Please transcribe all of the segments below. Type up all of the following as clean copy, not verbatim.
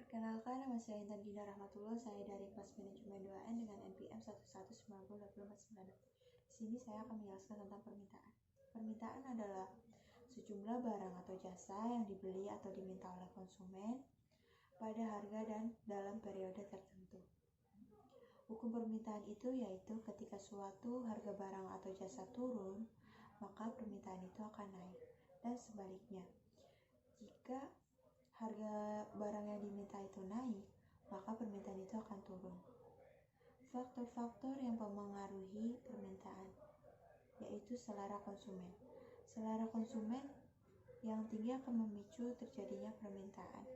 Perkenalkan, nama saya Intan Gina Rahmatullah. Saya dari kelas manajemen 2N dengan NPM 1190249. Di sini saya akan menjelaskan tentang permintaan. Permintaan adalah sejumlah barang atau jasa yang dibeli atau diminta oleh konsumen pada harga dan dalam periode tertentu. Hukum permintaan itu yaitu ketika suatu harga barang atau jasa turun, maka permintaan itu akan naik, dan sebaliknya. Jika harga barang yang diminta itu naik, maka permintaan itu akan turun. Faktor-faktor yang mempengaruhi permintaan yaitu selera konsumen. Selera konsumen yang tinggi akan memicu terjadinya permintaan.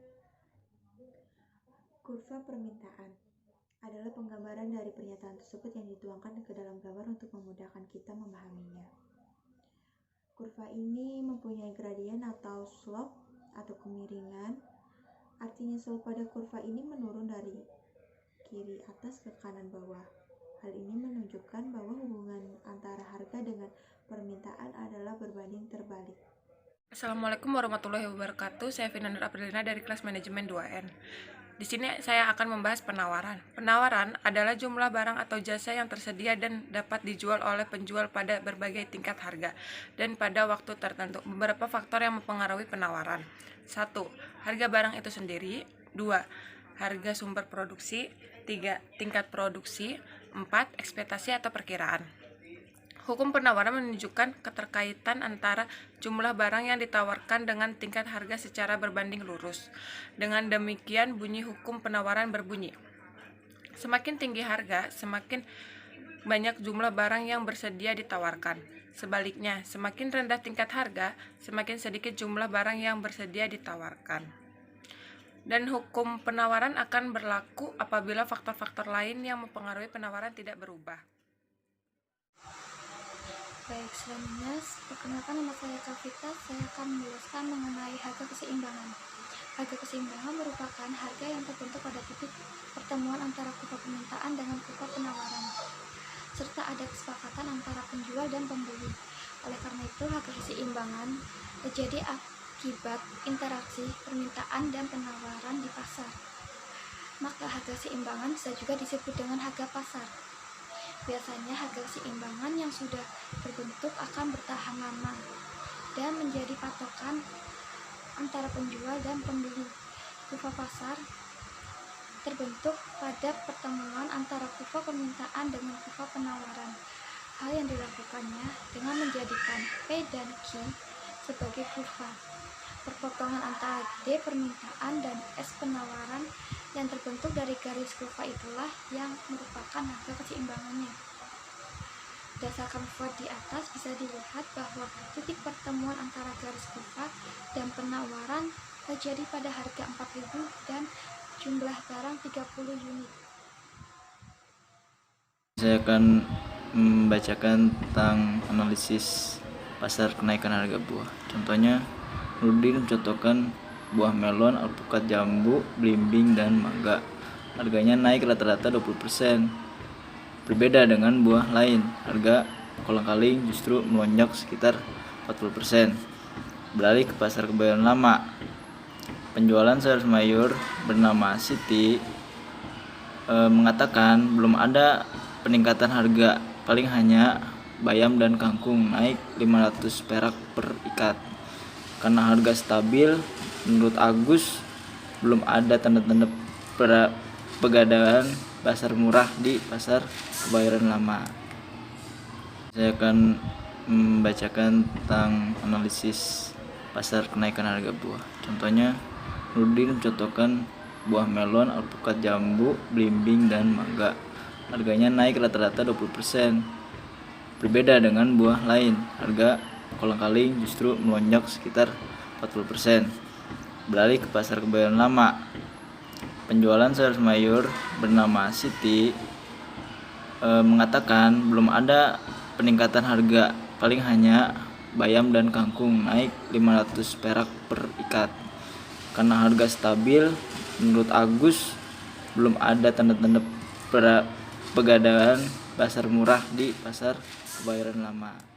Kurva permintaan adalah penggambaran dari pernyataan tersebut yang dituangkan ke dalam gambar untuk memudahkan kita memahaminya. Kurva ini mempunyai gradien atau slope atau kemiringan. Artinya slope pada kurva ini menurun dari kiri atas ke kanan bawah. Hal ini menunjukkan bahwa hubungan antara harga dengan permintaan adalah berbanding terbalik. Assalamualaikum warahmatullahi wabarakatuh. Saya Vinanda Aprilina dari kelas manajemen 2N. Di sini saya akan membahas penawaran. Penawaran adalah jumlah barang atau jasa yang tersedia dan dapat dijual oleh penjual pada berbagai tingkat harga dan pada waktu tertentu. Beberapa faktor yang mempengaruhi penawaran. 1. Harga barang itu sendiri. 2. Harga sumber produksi. 3. Tingkat produksi. 4. Ekspektasi atau perkiraan. Hukum penawaran menunjukkan keterkaitan antara jumlah barang yang ditawarkan dengan tingkat harga secara berbanding lurus. Dengan demikian, bunyi hukum penawaran berbunyi: semakin tinggi harga, semakin banyak jumlah barang yang bersedia ditawarkan. Sebaliknya, semakin rendah tingkat harga, semakin sedikit jumlah barang yang bersedia ditawarkan. Dan hukum penawaran akan berlaku apabila faktor-faktor lain yang mempengaruhi penawaran tidak berubah. Baik, selanjutnya, perkenalkan, nama saya Kavita. Saya akan menjelaskan mengenai harga keseimbangan. Harga keseimbangan merupakan harga yang terbentuk pada titik pertemuan antara kurva permintaan dengan kurva penawaran, serta ada kesepakatan antara penjual dan pembeli. Oleh karena itu, harga keseimbangan terjadi akibat interaksi permintaan dan penawaran di pasar. Maka harga keseimbangan bisa juga disebut dengan harga pasar. Biasanya harga keseimbangan yang sudah terbentuk akan bertahan lama dan menjadi patokan antara penjual dan pembeli. Kurva pasar terbentuk pada pertemuan antara kurva permintaan dengan kurva penawaran. Hal yang dilakukannya dengan menjadikan P dan Q sebagai kurva. Perpotongan antara D permintaan dan S penawaran yang terbentuk dari garis kurva itulah yang merupakan harga keseimbangannya. Berdasarkan kurva di atas bisa dilihat bahwa titik pertemuan antara garis kurva dan penawaran terjadi pada harga 4.000 dan jumlah barang 30 unit. Saya akan membacakan tentang analisis pasar kenaikan harga buah. Contohnya, Nurdin mencontohkan buah melon, alpukat, jambu, belimbing, dan mangga. Harganya naik rata-rata 20%. Berbeda dengan buah lain, harga kolang-kaling justru melonjak sekitar 40%. Beralih ke pasar Kebayoran Lama. Penjualan sayur mayur bernama Siti mengatakan belum ada peningkatan harga, paling hanya bayam dan kangkung naik 500 perak per ikat. Karena harga stabil, menurut Agus belum ada tanda-tanda pegadaian pasar murah di pasar Kebayoran Lama. Saya akan membacakan tentang analisis pasar kenaikan harga buah. Contohnya, Nurdin mencontohkan buah melon, alpukat, jambu, belimbing, dan mangga. Harganya naik rata-rata 20%. Berbeda dengan buah lain, harga kolang-kaling justru melonjak sekitar 40%. Beralih ke pasar Kebayoran Lama. Penjualan sayur mayur bernama Siti mengatakan belum ada peningkatan harga, paling hanya bayam dan kangkung naik 500 perak per ikat. Karena harga stabil, menurut Agus belum ada tanda-tanda pegadaian pasar murah di pasar Kebayoran Lama.